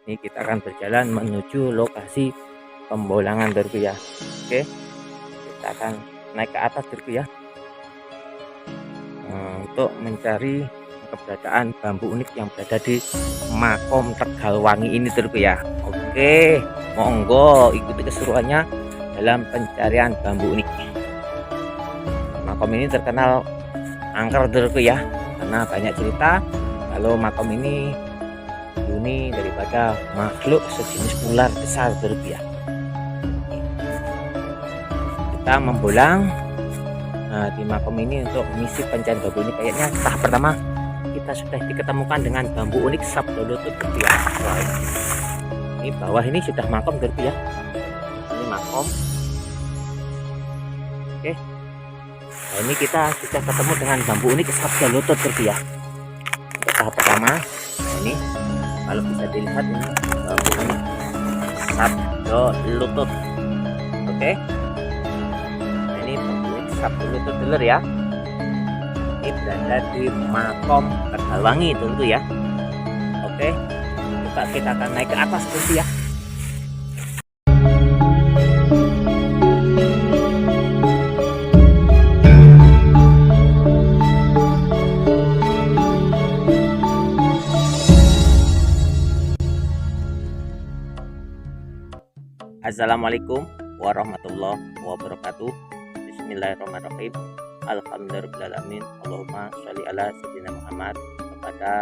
Ini kita akan berjalan menuju lokasi pembolangan Dorku ya. Oke, kita akan naik ke atas Dorku ya, untuk mencari keberadaan bambu unik yang berada di Makom Tegalwangi ini Dorku ya. Oke, monggo ikuti keseruannya dalam pencarian bambu unik. Makom ini terkenal angker Dorku ya, karena banyak cerita kalau makom ini dihuni daripada makhluk sejenis ular besar Dorku ya. Kita membolang di makom ini untuk misi pencarian bambu unik. Kayaknya tahap pertama kita sudah diketemukan dengan bambu unik sabdo lutut Dorku ya. Ini bawah ini sudah makom Dorku ya. Ini makom. Oke. Nah, ini kita sudah ketemu dengan bambu unik sabdo lutut Dorku ya. Untuk tahap pertama, nah ini kalau bisa dilihat ini bambu unik sabdo lutut. Oke. Nah, ini bambu unik sabdo lutut dulu ya. Ini berada di Makom Tegalwangi tentu ya. Oke, kita akan naik ke atas tentu ya. Assalamualaikum warahmatullahi wabarakatuh. Bismillahirrahmanirrahim. Alhamdulillahirrahmanirrahim. Allahumma sholli ala sayyidina Muhammad. Kepada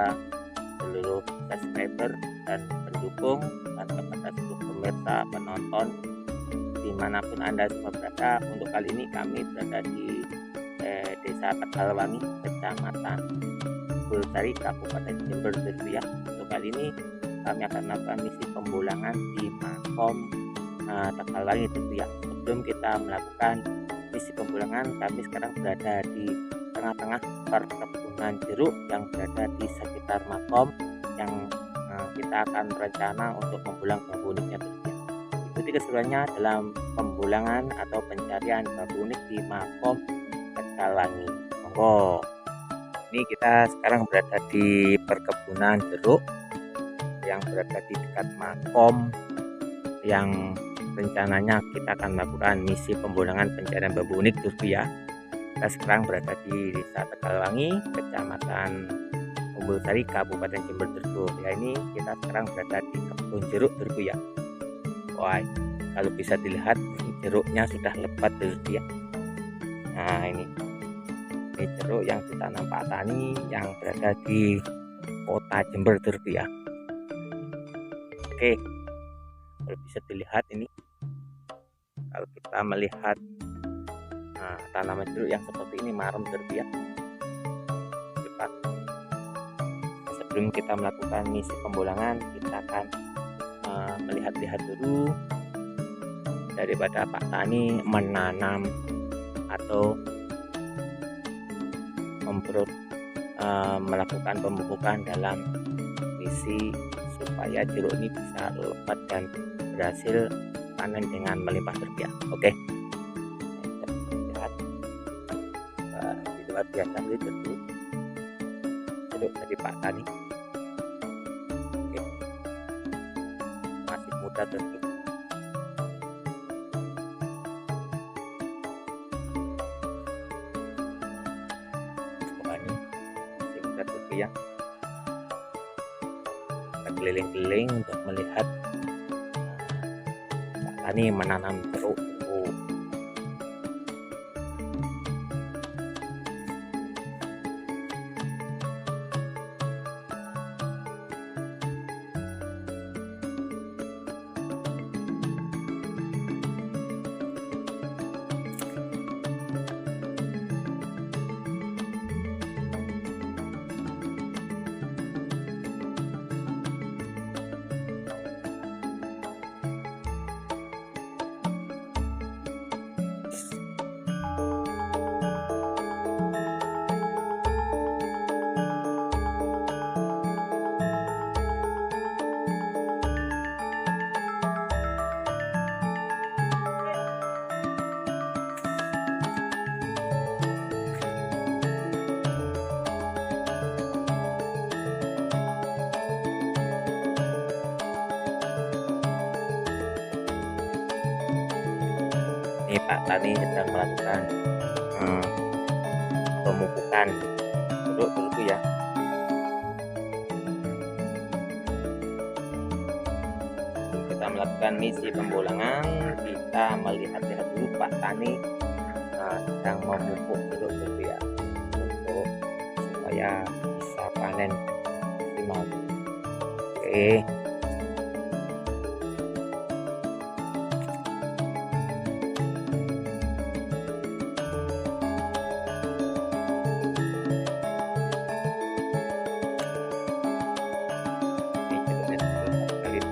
seluruh subscriber dan pendukung dan kepada seluruh pemirsa penonton dimanapun Anda semua berada, untuk kali ini kami berada di Desa Tegalwangi, Kecamatan Bulsari, Kabupaten Jember ya. Untuk kali ini kami akan melakukan misi pembolangan di Makom Tegalwangi ya. Sebelum kita melakukan misi pembolangan, kami sekarang berada di tengah-tengah perkebunan jeruk yang berada di sekitar makom yang kita akan berencana untuk membolang bambu uniknya ya. Ikuti keseruannya dalam pembolangan atau pencarian bambu unik di Makom Tegalwangi. Monggo. Ini kita sekarang berada di perkebunan jeruk yang berada di dekat makom yang rencananya kita akan melakukan misi pembolangan pencarian bambu unik ya. Kita sekarang berada di Desa Tegalwangi, Kecamatan Bulsari, Kabupaten Jember ya. Ini kita sekarang berada di kebun jeruk ya. Wah, kalau bisa dilihat jeruknya sudah lebat ya. Nah, ini jeruk yang ditanam Pak Tani yang berada di Kota Jember ya. Oke, kalau bisa dilihat ini, kalau kita melihat tanaman jeruk yang seperti ini marem ya. Sebelum kita melakukan misi pembolangan, kita akan melihat-lihat dulu daripada Pak Tani menanam atau melakukan pemupukan dalam misi supaya jeruk ini bisa lebat dan berhasil panen dengan melimpah ya. Oke, lihat di luar biasa itu jeruk dari Pak Tani. Oke, masih muda tentu. Ya, kita keliling-keliling untuk melihat Pak Tani menanam jeruk. Ini Pak Tani sedang melakukan pemupukan jeruk ya. Kita melakukan misi pembolangan, kita melihat-lihat dulu Pak Tani sedang memupuk jeruk ya, untuk supaya bisa panen maksimal. Oke.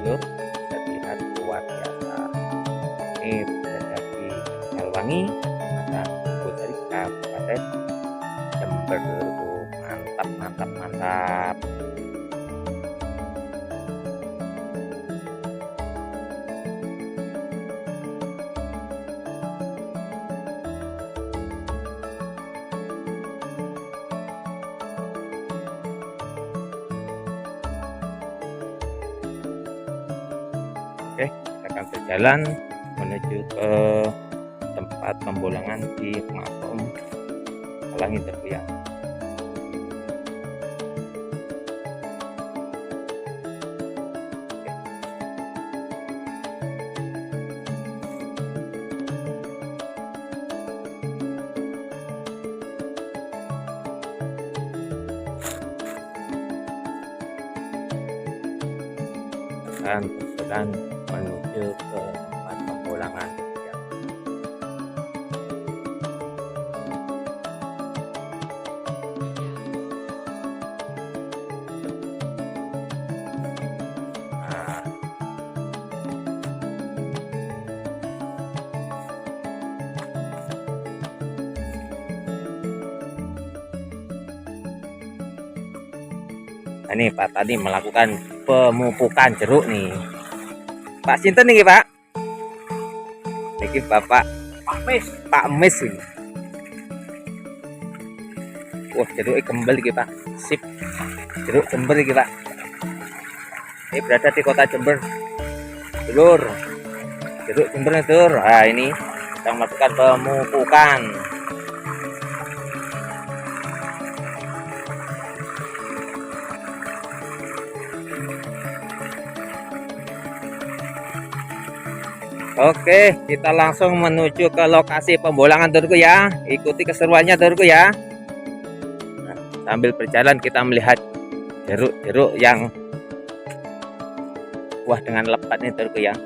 Bisa dilihat luar biasa. Ini berada di Tegalwangi, Kecamatan dari Kabupaten Jember. Mantap. Oke, kita akan berjalan menuju ke tempat pembolangan di Makom Halangi Terbiak. Dan berjalan menuju ke tempat pembolangan. Ini Pak Tani melakukan pemupukan jeruk nih. Pak sinten nih Pak? Niki Bapak Pak Emis ini. Wah, jeruk kembali iki Pak. Sip. Jeruk Jember iki Pak. Ini berada di kota Jember. Dulur. Jeruk Jember nih Dulur. Nah, ini sedang melakukan pemupukan. Oke, kita langsung menuju ke lokasi pembolangan Dulurku ya. Ikuti keseruannya Dulurku ya. Nah, sambil berjalan kita melihat jeruk-jeruk yang buah dengan lebat nih Dulurku ya.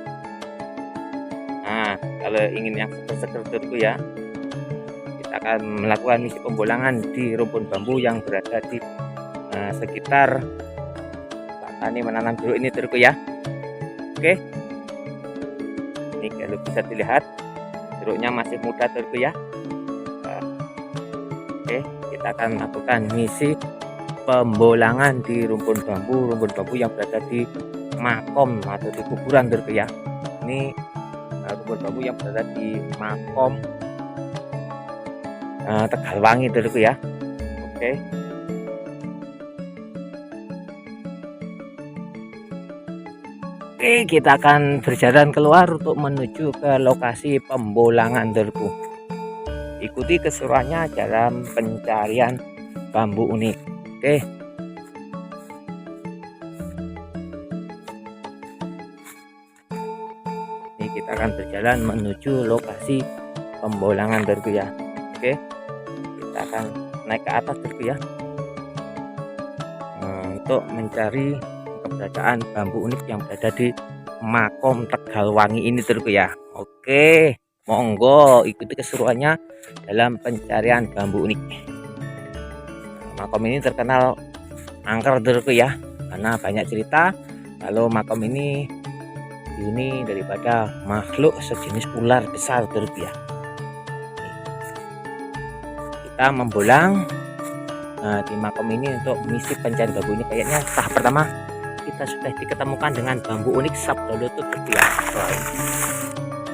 Nah, kalau ingin yang seger-seger Dulurku ya, kita akan melakukan misi pembolangan di rumpun bambu yang berada di sekitar Pak Tani menanam jeruk ini Dulurku ya. Oke. Ini kalau bisa dilihat jeruknya masih muda Dulurku ya. Oke, kita akan lakukan misi pembolangan di rumpun bambu yang berada di makom atau di kuburan Dulurku ya. Ini rumpun bambu yang berada di makom Tegalwangi Dulurku ya. Oke. Oke, kita akan berjalan keluar untuk menuju ke lokasi pembolangan Dulurku. Ikuti keseruannya dalam pencarian bambu unik. Oke. Ini kita akan berjalan menuju lokasi pembolangan Dulurku ya. Oke. Kita akan naik ke atas Dulurku ya. Untuk mencari keberadaan bambu unik yang berada di makom Tegalwangi ini Dulurku ya. Oke, monggo ikuti keseruannya dalam pencarian bambu unik. Makom ini terkenal angker Dulurku ya, karena banyak cerita kalau makom ini daripada makhluk sejenis ular besar Dulurku ya. Kita membolang di makom ini untuk misi pencarian bambu ini. Kayaknya tahap pertama kita sudah diketemukan dengan bambu unik sabda lutut Dulurku ya.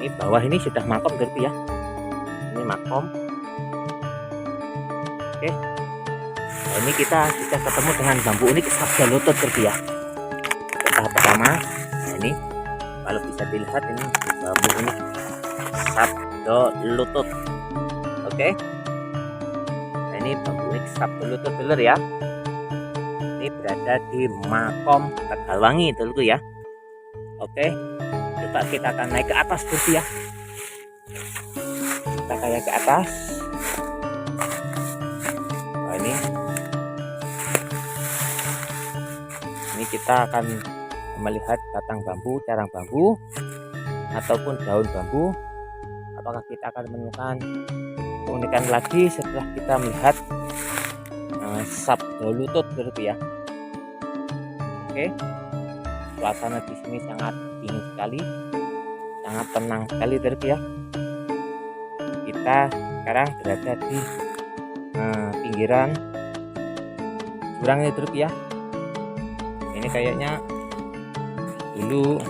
Ini bawah ini sudah makom Dulurku ya. Ini makom. Oke. Nah, ini kita sudah ketemu dengan bambu unik sabda lutut Dulurku ya. Tahap pertama. Nah, ini kalau bisa dilihat ini bambu unik sabda Sabdo Lutut. Oke. Nah, ini bambu unik Sabdo Lutut dulur ya. Ini berada di Makom Tegalwangi dulur ya. Oke. Coba kita akan naik ke atas dulu ya. Kita kayak ke atas. Nah, ini kita akan melihat batang bambu, carang bambu, ataupun daun bambu. Apakah kita akan menemukan keunikan lagi setelah kita melihat Sabdo Lutut dulu ya. Oke. Suasana di sini sangat dingin sekali, sangat tenang sekali dulu ya. Kita sekarang berada di pinggiran jurang ini dulu ya. Ini kayaknya dulu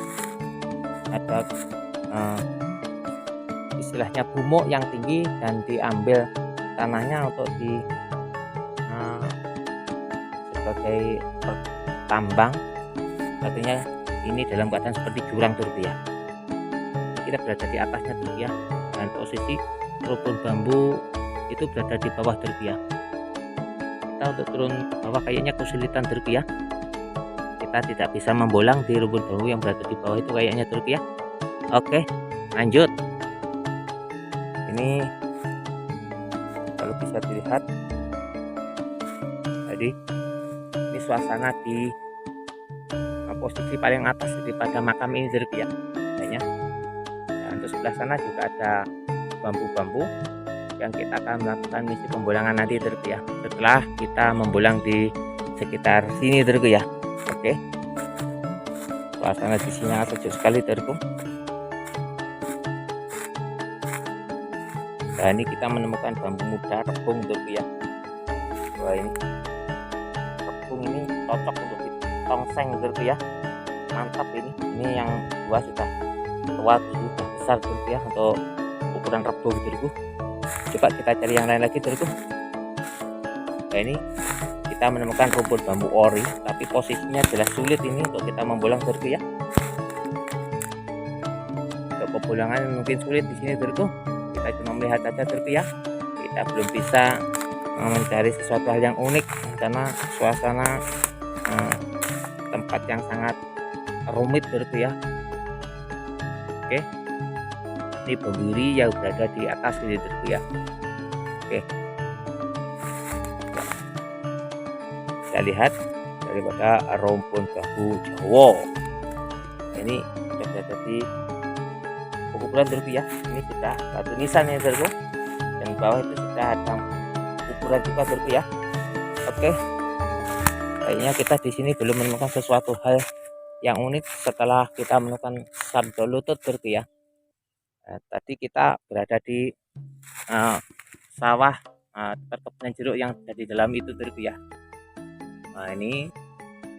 ada istilahnya gumuk yang tinggi dan diambil tanahnya untuk sebagai tambang. Artinya ini dalam keadaan seperti jurang dulu ya. Kita berada di atasnya dulu ya, dan posisi rumpun bambu itu berada di bawah dulu ya. Kita untuk turun ke bawah kayaknya kesulitan dulu ya. Kita tidak bisa membolang di rumpun bambu yang berada di bawah itu kayaknya dulu ya. Oke, lanjut. Ini kalau bisa dilihat tadi, ini suasana di posisi paling atas daripada makam ini dulu ya. Kayaknya. Nah, untuk sebelah sana juga ada bambu-bambu yang kita akan melakukan misi pembolangan nanti dulu ya. Setelah kita membolang di sekitar sini dulu ya. Oke. Suasana di sini sangat sejuk sekali dulu. Nah, ini kita menemukan bambu muda rebung dulu ya. Wah, ini rebung ini cocok untuk tongseng dulu ya. Mantap ini. Ini yang buah sudah tua dulu, besar dulu ya untuk ukuran rebung dulu. Coba kita cari yang lain lagi dulu. Nah, ini kita menemukan rumpun bambu ori, tapi posisinya jelas sulit ini untuk kita membolang dulu ya. Untuk pembolangan mungkin sulit di sini dulu. Kita cuma melihat saja dulu ya. Kita belum bisa mencari sesuatu hal yang unik karena suasana tempat yang sangat rumit dulu ya. Oke. Ini berduri yang berada di atas ini dulu ya. Oke. Kita lihat daripada rumpun bambu Jawa. Ini sudah berada di ukuran dulu ya. Ini sudah satu nisan ya dulu. Dan bawah itu sudah ada ukuran juga dulu ya. Oke. Kayaknya kita di sini belum menemukan sesuatu hal yang unik setelah kita menemukan Sabdo Lutut dulu ya. Nah, tadi kita berada di sawah perkebunan jeruk yang ada di dalam itu dulu ya. Nah, ini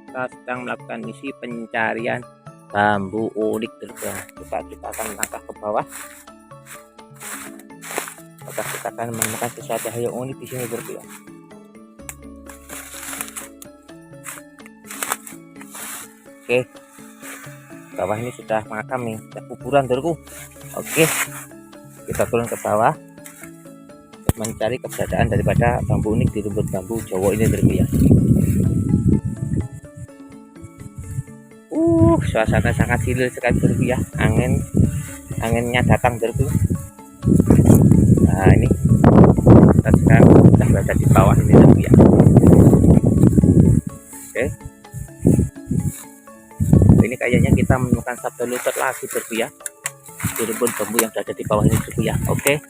kita sedang melakukan misi pencarian bambu unik dulu ya. Coba kita akan melangkah ke bawah. Apakah kita akan menemukan sesuatu hal yang unik di sini dulu ya. Oke, bawah ini sudah makam nih, sudah kuburan dulu. Oke, kita turun ke bawah untuk mencari keberadaan daripada bambu unik di rumpun bambu Jawa ini dulu ya. Suasana sangat silir sekali dulu ya. Anginnya datang dulu. Nah, ini kita sekarang sudah berada di bawah ini dulu ya. Oke. Ini kayaknya kita menemukan Sabdo Lutut lagi dulu ya. Di rumpun bambu yang ada di bawah ini dulu ya. Oke.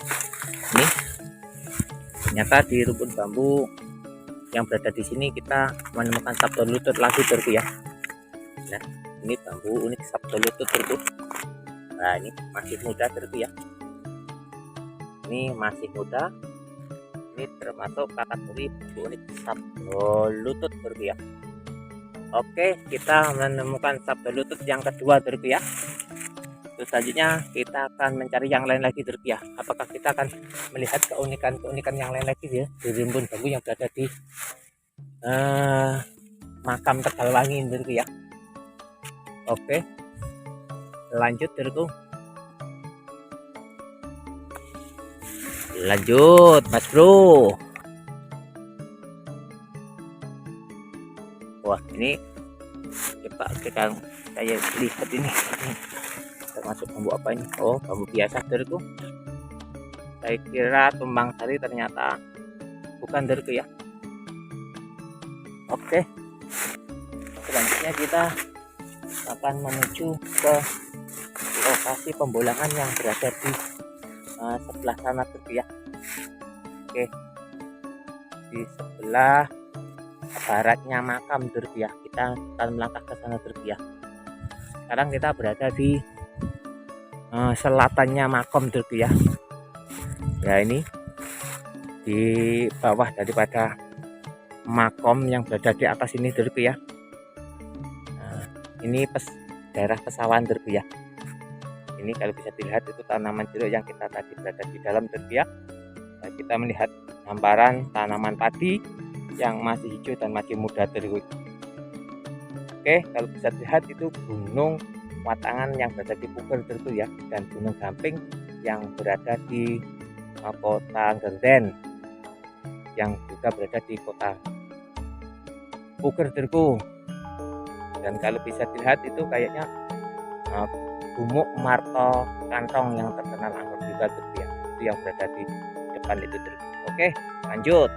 Ini ternyata di rumpun bambu yang berada di sini kita menemukan Sabdo Lutut lagi dulu ya. Nah, ini bambu unik Sabdo Lutut dulu. Nah, ini masih muda dulu ya. Ini masih muda. Ini termasuk kategori bambu unik Sabdo Lutut dulu ya. Oke, kita menemukan Sabdo Lutut yang kedua dulu ya. Terus selanjutnya kita akan mencari yang lain lagi dulu ya. Apakah kita akan melihat keunikan yang lain lagi ya di rumpun bambu yang berada di makam Tegalwangi dulu ya. Oke, lanjut dulu. Lanjut Mas Bro. Wah ini coba kita saya lihat ini termasuk bambu apa ini. Oh bambu biasa Derku. Saya kira tumbang sari, ternyata bukan Derku ya. Oke, selanjutnya kita akan menuju ke lokasi pembulangan yang berada di sebelah sana Derku ya. Oke, di sebelah baratnya makam Derku ya. Kita akan melangkah ke sana Derku ya. Sekarang kita berada di selatannya makam Derku ya. Ya ini di bawah daripada makom yang berada di atas ini Derku ya. Nah, ini daerah pesawahan Derku ya. Ini kalau bisa dilihat itu tanaman jeruk yang kita tadi berada di dalam Derku ya. Nah, kita melihat hamparan tanaman padi yang masih hijau dan masih muda Derku. Oke, kalau bisa dilihat itu gunung Watangan yang berada di Puger Derku ya, dan gunung Gamping yang berada di kota Gerden yang juga berada di kota Puger Derku. Dan kalau bisa dilihat itu kayaknya Gumuk Marto Kantong yang terkenal anggur juga Derku ya, itu yang berada di depan itu Derku. Oke, lanjut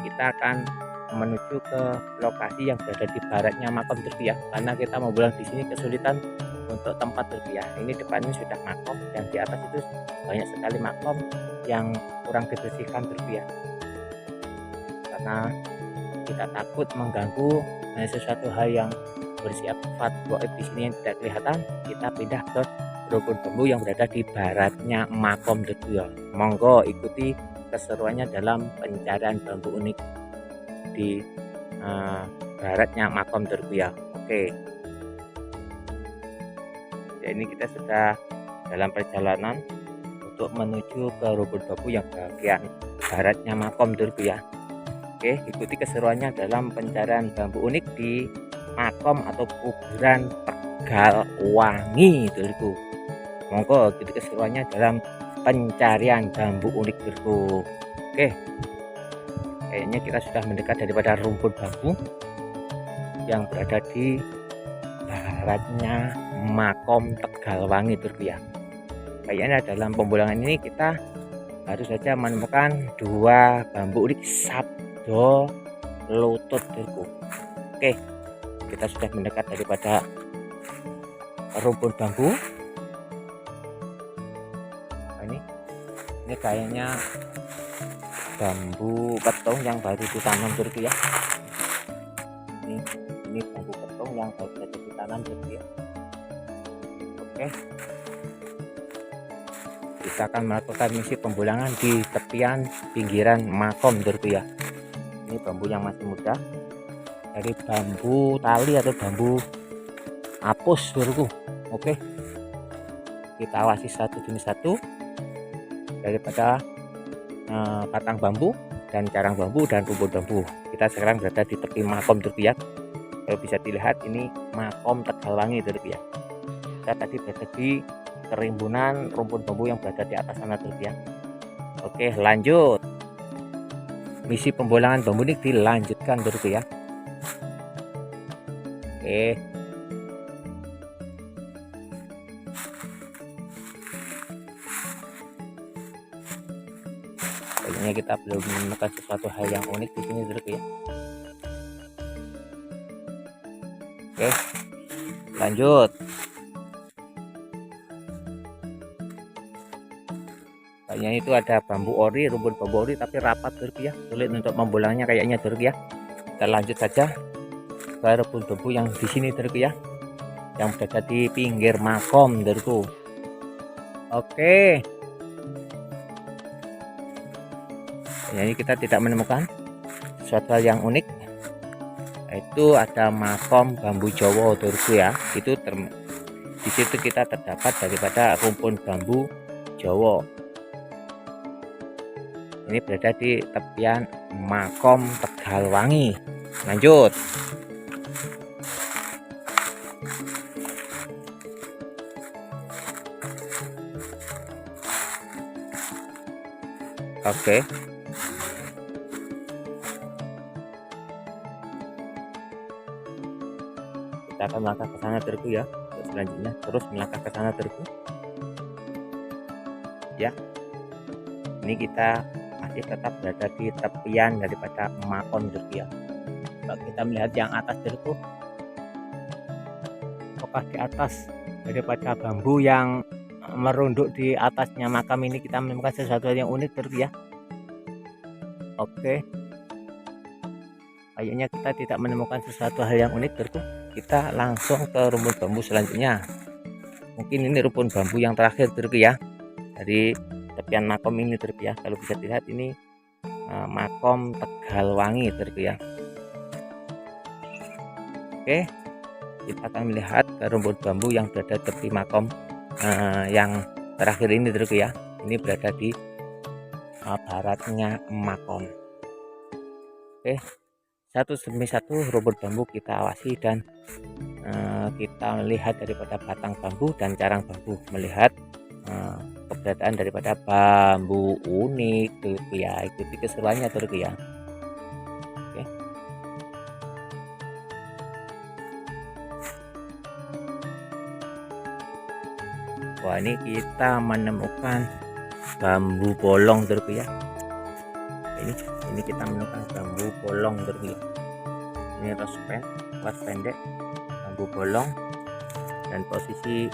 kita akan menuju ke lokasi yang berada di baratnya makam Derku ya, karena kita mau pulang di sini kesulitan untuk tempat Derku ya. Ini depannya sudah makam dan di atas itu banyak sekali makam yang kurang dibersihkan Derku ya, karena kita takut mengganggu sesuatu hal yang bersifat goib di sini yang tidak kelihatan. Kita pindah ke rumpun bambu yang berada di baratnya makom Derku ya. Monggo ikuti keseruannya dalam pencarian bambu unik di baratnya makom Derku ya. Oke, ya, ini kita sudah dalam perjalanan untuk menuju ke rumpun bambu yang bagian baratnya makom Derku ya. Oke, ikuti keseruannya dalam pencarian bambu unik di makom atau kuburan Tegalwangi Derku. Monggo ikuti keseruannya dalam pencarian bambu unik Derku. Oke, kayaknya kita sudah mendekat daripada rumpun bambu yang berada di baratnya makom Tegalwangi Derku ya. Kayaknya dalam pembulangan ini kita baru saja menemukan dua bambu unik Sabdo Lutut Derku. Oke, kita sudah mendekat daripada rumpun bambu. Nah, ini kayaknya bambu petong yang baru ditanam Derku ya. Ini bambu petong yang baru ditanam Derku ya. Oke, kita akan melakukan misi pembulangan di tepian pinggiran makom Derku ya. Ini bambu yang masih muda dari bambu tali atau bambu apus Derku. Oke, kita awasi satu demi satu daripada batang bambu dan carang bambu dan rumpun bambu. Kita sekarang berada di tepi makom Derku ya. Kalau bisa dilihat ini makom Tegalwangi Derku ya. Kita tadi berada di kerimbunan rumpun bambu yang berada di atas sana Derku ya. Oke, lanjut. Misi pembulangan bambu ini dilanjutkan Derku ya. Oke, kayaknya kita belum menemukan sesuatu hal yang unik di sini Derku ya. Oke, lanjut. Kayaknya itu ada bambu ori, rumpun bambu ori tapi rapat Derku ya, sulit untuk membulangnya kayaknya Derku ya. Kita lanjut saja ke rumpun bambu yang di sini Derku ya, yang berada di pinggir makom Derku. Oke, ini kita tidak menemukan sesuatu hal yang unik, yaitu ada makom bambu Jawa Derku ya. Itu di situ kita terdapat daripada rumpun bambu Jawa. Ini berada di tepian makom Tegalwangi. Lanjut. Oke, kita akan melangkah ke sana terku ya. Untuk selanjutnya terus melangkah ke sana terku ya. Ini kita masih tetap berada di tepian daripada makon terku ya. Kalau kita melihat yang atas terku, apakah di atas daripada bambu yang merunduk di atasnya makam ini kita menemukan sesuatu yang unik terku ya. Oke, kayaknya kita tidak menemukan sesuatu hal yang unik terku. Kita langsung ke rumpun bambu selanjutnya. Mungkin ini rumpun bambu yang terakhir terku ya, dari tepian makom ini terku ya. Kalau bisa dilihat ini makom Tegalwangi terku ya. Oke, kita akan melihat ke rumpun bambu yang berada tepi makom yang terakhir ini terku ya. Ini berada di baratnya makom. Oke, satu demi satu rumpun bambu kita awasi dan kita melihat daripada batang bambu dan carang bambu, melihat keberadaan daripada bambu unik terku ya. Ikuti keseruannya terku ya. Oke. Wah, ini kita menemukan bambu bolong terku ya. Ini kita menemukan bambu bolong terku ya. Ini ras pendek bambu bolong, dan posisi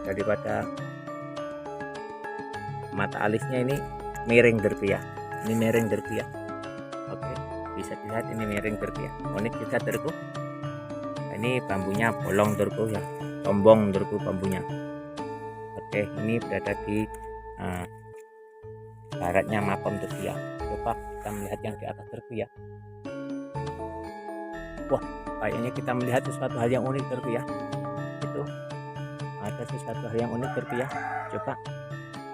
daripada mata alisnya ini miring terku ya. Ini miring terku ya. Oke, bisa dilihat ini miring terku ya. Unik juga terku. Ini bambunya bolong terku ya, sombong terku bambunya. Oke, ini berada di baratnya makom terku ya. Coba kita melihat yang di atas terku ya. Wah, kayaknya kita melihat sesuatu hal yang unik terku ya. Itu ada sesuatu hal yang unik terku ya. Coba,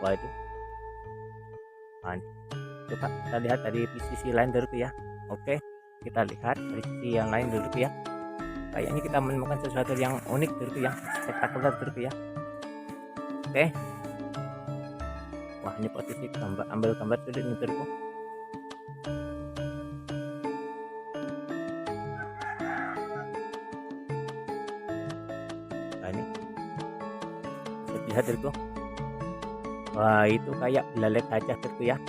wah itu, coba kita lihat dari sisi lain terku ya. Oke, kita lihat dari sisi yang lain terku ya. Kayaknya kita menemukan sesuatu yang unik terku ya, spektakuler terku ya. Oke, wah ini posisi ambil gambar sulit nih terku. Nah ini bisa dilihat terku. Wah, itu kayak belalai gajah terku ya.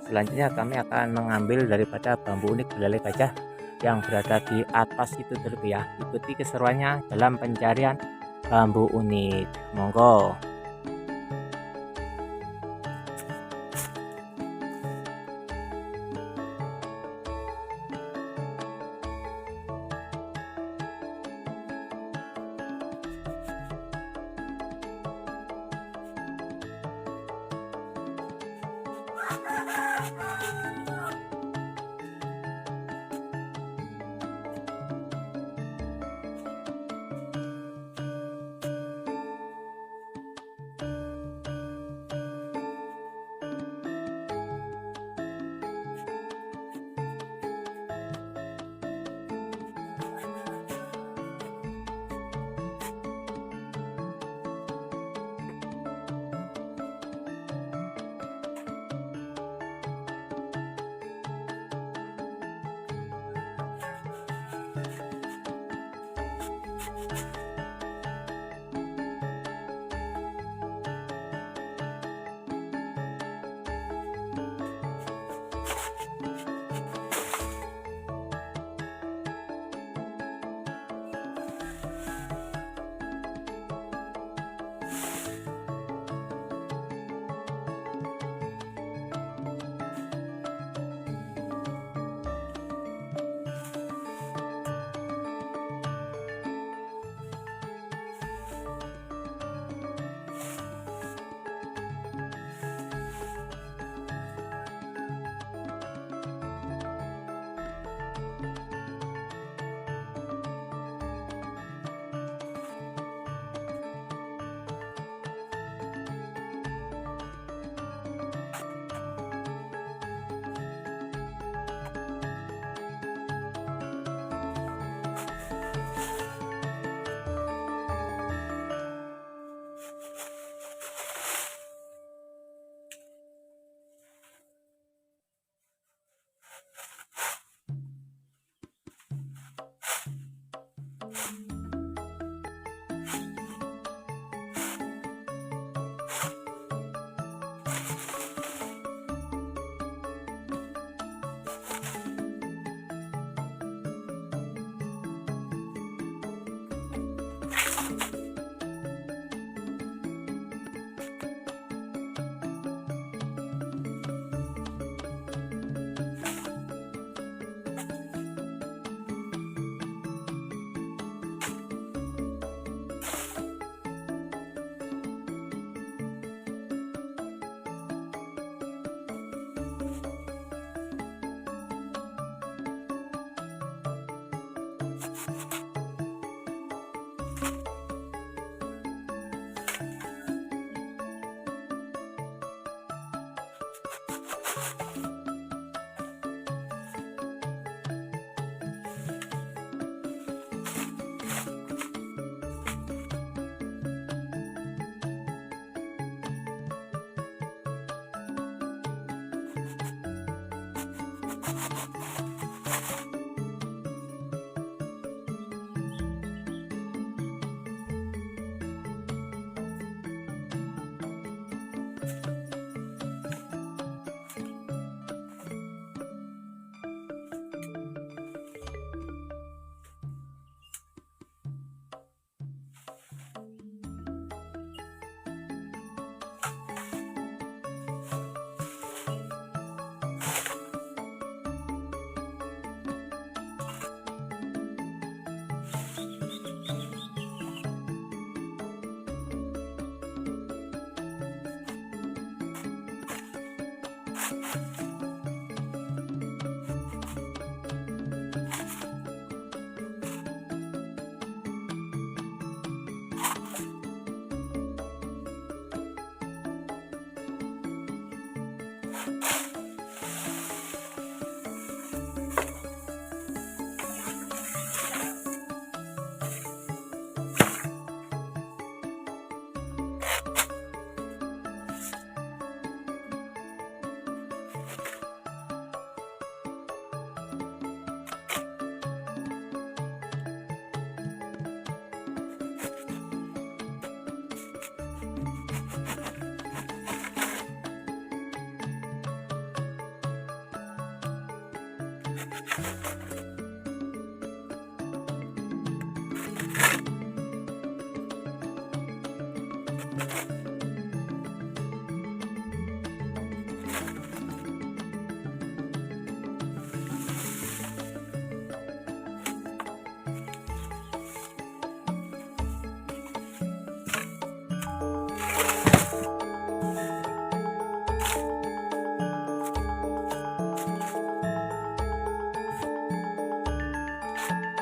Selanjutnya kami akan mengambil daripada bambu unik belalai gajah yang berada di atas itu terku ya. Ikuti keseruannya dalam pencarian bambu unik. Monggo.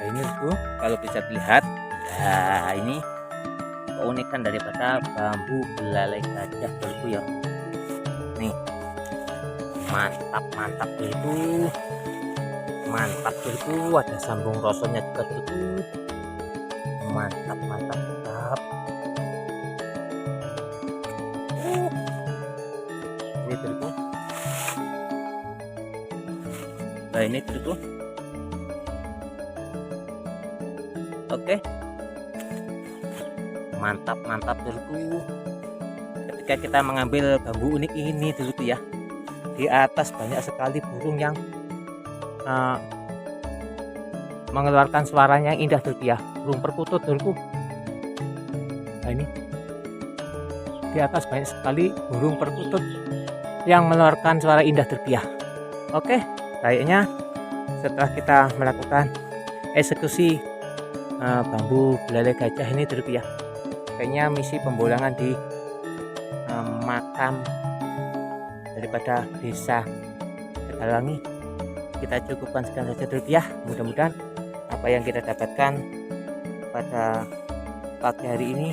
Nah, ini tuh kalau bisa dilihat, nah ini keunikan daripada bambu belalai gajah dulu ya. Nih, mantap dulu, mantap dulu, ada sambung rosonnya juga dulu, mantap. Ini dulu, nah ini dulu. Oke, mantap dulu. Ketika kita mengambil bambu unik ini dulu ya, di atas banyak sekali burung yang mengeluarkan suaranya yang indah dulu ya, burung perkutut dulu. Nah ini di atas banyak sekali burung perkutut yang mengeluarkan suara indah dulu ya. Oke, kayaknya setelah kita melakukan eksekusi bambu belalai gajah ini dulu ya, kayaknya misi pembolangan di makam daripada desa Tegalwangi kita cukupkan sekian saja dulu ya. Mudah-mudahan apa yang kita dapatkan pada pagi hari ini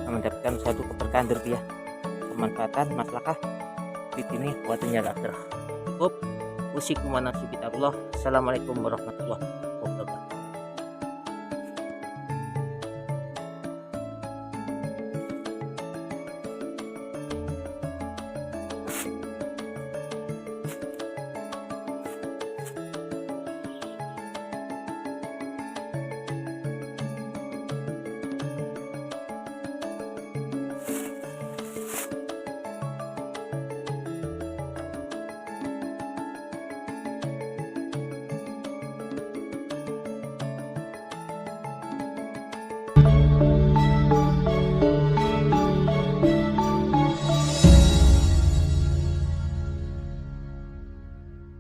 mendapatkan suatu keberkahan dulu ya, kemanfaatan maslahah di sini buat dunia akhirah. Cukup. Assalamualaikum warahmatullahi wabarakatuh.